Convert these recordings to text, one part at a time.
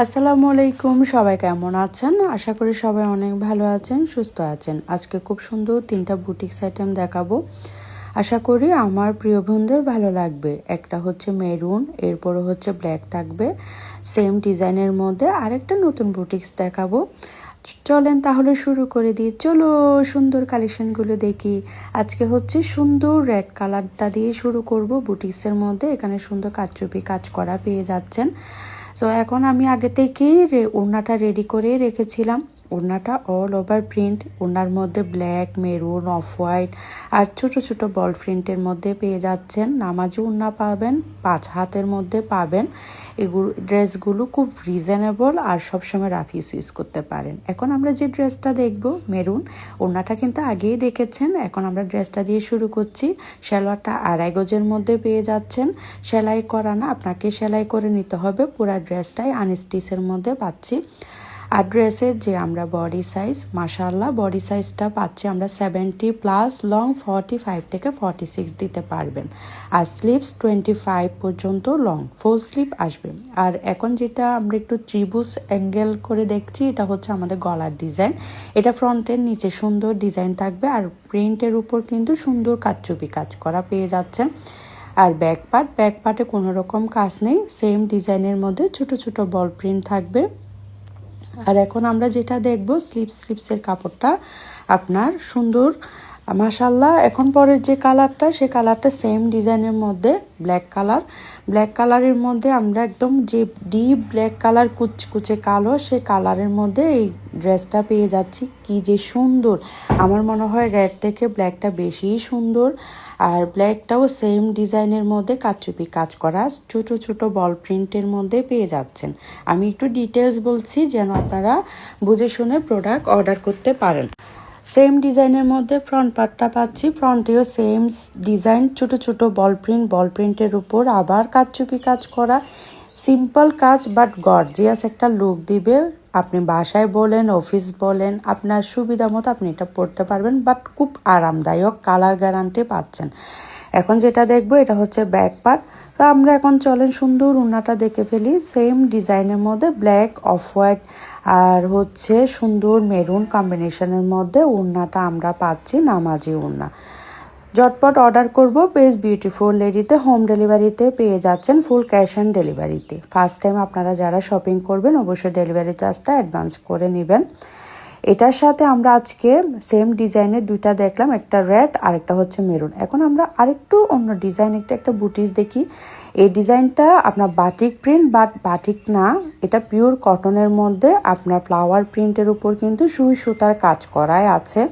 আসসালামু আলাইকুম, সবাই কেমন আছেন? আশা করি সবাই অনেক ভালো আছেন, সুস্থ আছেন। আজকে খুব সুন্দর 3টা বুটিক্স আইটেম দেখাবো। আশা করি আমার প্রিয় বোনদের ভালো লাগবে। একটা হচ্ছে মেরুন, এরপরে হচ্ছে ব্ল্যাক থাকবে সেম ডিজাইনের মধ্যে। আরেকটা নতুন বুটিক্স দেখাবো। চলেন তাহলে শুরু করে দিই। চলো সুন্দর কালেকশনগুলো দেখি। আজকে হচ্ছে সুন্দর রেড কালারটা দিয়ে শুরু করব বুটিক্সের মধ্যে। এখানে সুন্দর কারচুপি কাজ করা পেয়ে যাচ্ছেন। সো এখন আমি আগে থেকেই ওড়নাটা রেডি করে রেখেছিলাম। ওড়নাটা অল ওভার প্রিন্ট, ওড়নার মধ্যে ব্ল্যাক, মেরুন, অফ হোয়াইট আর ছোট ছোট বল প্রিন্টের মধ্যে পেয়ে যাচ্ছেন। নামাজি ওড়না পাবেন, 5 হাতের মধ্যে পাবেন। এগুলো ড্রেসগুলো খুব রিজনেবল আর সবসময় রাফ ইউজ করতে পারেন। এখন আমরা যে ড্রেসটা দেখব মেরুন, ওড়নাটা কিন্তু আগেই দেখেছেন। এখন আমরা ড্রেসটা দিয়ে শুরু করছি। সালোয়ারটা 2.5 গজের মধ্যে পেয়ে যাচ্ছেন। সেলাই করা না, আপনাকে সেলাই করে নিতে হবে। পুরা ড্রেসটাই আনস্টিচের মধ্যে পাচ্ছি। আর ড্রেসের যে আমরা বডি সাইজ, মাশাআল্লাহ বডি সাইজটা পাচ্ছি আমরা 70+, লং 45 থেকে 46 দিতে পারবেন। আর স্লিভস 25 পর্যন্ত লং, ফুল স্লিভ আসবে। আর এখন যেটা আমরা একটু ত্রিভুজ অ্যাঙ্গেল করে দেখছি, এটা হচ্ছে আমাদের গলার ডিজাইন। এটা ফ্রন্টের নিচে সুন্দর ডিজাইন থাকবে আর প্রিন্টের উপর কিন্তু সুন্দর কারচুপি কাজ করা পেয়ে যাচ্ছেন। আর ব্যাক পার্টে কোনো রকম কাজ নেই, সেম ডিজাইনের মধ্যে ছোট ছোট বল প্রিন্ট থাকবে। আর এখন আমরা যেটা দেখব স্লিপসের কাপড়টা আপনার সুন্দর মাশাআল্লাহ। এখন পরের যে কালারটা, সে কালারটা সেম ডিজাইনের মধ্যে ব্ল্যাক কালারের মধ্যে আমরা একদম যে ডিপ ব্ল্যাক কালার কুচকুচে কালো, সে কালারের মধ্যে এই ড্রেসটা পেয়ে যাচ্ছি। কি যে সুন্দর! আমার মনে হয় রেড থেকে ব্ল্যাকটা বেশি সুন্দর। আর ব্ল্যাকটাও সেম ডিজাইনের মধ্যে কারচুপি কাজ করা ছোট ছোট বল প্রিন্টের মধ্যে পেয়ে যাচ্ছেন। আমি একটু ডিটেলস বলছি যেন আপনারা বুঝে শুনে প্রোডাক্ট অর্ডার করতে পারেন। সেম ডিজাইনের মধ্যে ফ্রন্ট পার্টটা পাচ্ছি। ফ্রন্টেও সেম ডিজাইন, ছোট ছোট বল প্রিন্টের উপর আবার কারচুপি কাজ করা। সিম্পল কাজ বাট গর্জিয়াস একটা লুক দিবে। আপনি বাসায় বলেন, অফিস বলেন, আপনার সুবিধা মতো আপনি এটা পরতে পারবেন, বাট খুব আরামদায়ক, কালার গ্যারান্টি পাচ্ছেন। এখন যেটা দেখবো এটা হচ্ছে ব্যাক পার্ট। তো আমরা এখন চলেন সুন্দর ওড়নাটা দেখে ফেলি। সেম ডিজাইনের মধ্যে ব্ল্যাক, অফ হোয়াইট আর হচ্ছে সুন্দর মেরুন কম্বিনেশনের মধ্যে ওড়নাটা আমরা পাচ্ছি নামাজি ওড়না। ঝটপট অর্ডার করব পেজ বিউটিফুল লেডিতে। হোম ডেলিভারিতে পেয়ে যাচ্ছেন, ফুল ক্যাশ অন ডেলিভারিতে। ফার্স্ট টাইম আপনারা যারা শপিং করবেন অবশ্যই ডেলিভারি চার্জটা অ্যাডভান্স করে নেবেন। এটার সাথে আমরা আজকে সেম ডিজাইনের 2টা দেখলাম, একটা রেড আর একটা হচ্ছে মেরুন। এখন আমরা আরেকটু অন্য ডিজাইন একটা বুটিস দেখি। এই ডিজাইনটা আপনার বাটিক প্রিন্ট, বাট বাটিক না, এটা পিওর কটনের মধ্যে আপনার ফ্লাওয়ার প্রিন্টের উপর কিন্তু সুই সুতার কাজ করাই আছে।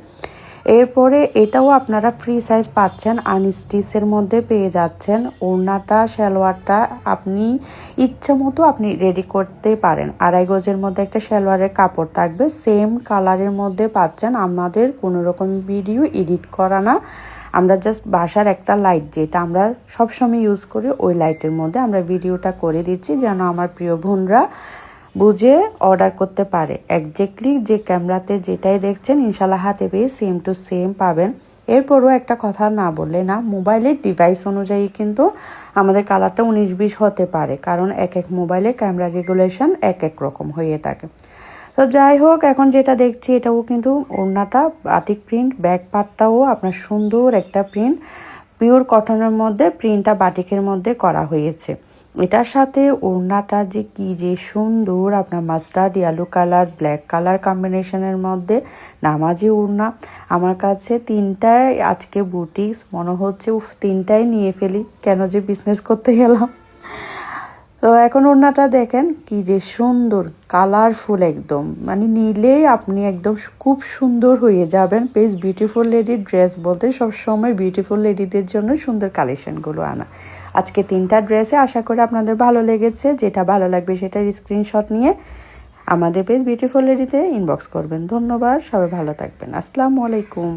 এরপরে এটাও আপনারা ফ্রি সাইজ পাচ্ছেন, আনস্টিচের মধ্যে পেয়ে যাচ্ছেন। ওড়নাটা সালোয়ারটা আপনি ইচ্ছা মতো আপনি রেডি করতে পারেন। 2.5 গজের মধ্যে একটা সালোয়ারের কাপড় থাকবে, সেম কালারের মধ্যে পাচ্ছেন। আমাদের কোনো রকম ভিডিও এডিট করা না, আমরা জাস্ট বাসার একটা লাইট যেটা আমরা সবসময় ইউজ করি, ওই লাইটের মধ্যে আমরা ভিডিওটা করে দিচ্ছি যেন আমার প্রিয় বোনরা বুঝে অর্ডার করতে পারে। একজ্যাক্টলি যে ক্যামেরাতে যেটাই দেখছেন ইনশাল্লাহ হাতে পেয়ে সেম টু সেম পাবেন। এরপরও একটা কথা না বললে না, মোবাইলের ডিভাইস অনুযায়ী কিন্তু আমাদের কালারটা 19-20 হতে পারে, কারণ এক এক মোবাইলে ক্যামেরা রেগুলেশন এক এক রকম হয়ে থাকে। তো যাই হোক, এখন যেটা দেখছি এটাও কিন্তু ওড়নাটা বাটিক প্রিন্ট, ব্যাক পার্টটাও আপনার সুন্দর একটা প্রিন্ট, পিওর কটনের মধ্যে প্রিন্টটা বাটিকের মধ্যে করা হয়েছে। এটার সাথে ওড়নাটা যে কি যে সুন্দর, আপনার mustard yellow colour, black colour কম্বিনেশনের মধ্যে নামাজি ওড়না। আমার কাছে 3টায় আজকে বুটিক্স মনে হচ্ছে 3টাই নিয়ে ফেলি, কেন যে বিজনেস করতে গেলাম। তো এখন ওড়নাটা দেখেন কি যে সুন্দর, কালারফুল একদম, মানে নিলেই আপনি একদম খুব সুন্দর হয়ে যাবেন। পেজ বিউটিফুল লেডি ড্রেস বলতে সবসময় বিউটিফুল লেডিদের জন্য সুন্দর কালেকশনগুলো আনা। আজকে 3টা ড্রেসে আশা করি আপনাদের ভালো লেগেছে। যেটা ভালো লাগবে সেটার স্ক্রিনশট নিয়ে আমাদের পেজ বিউটিফুল লেডিতে ইনবক্স করবেন। ধন্যবাদ, সবাই ভালো থাকবেন। আসসালামু আলাইকুম।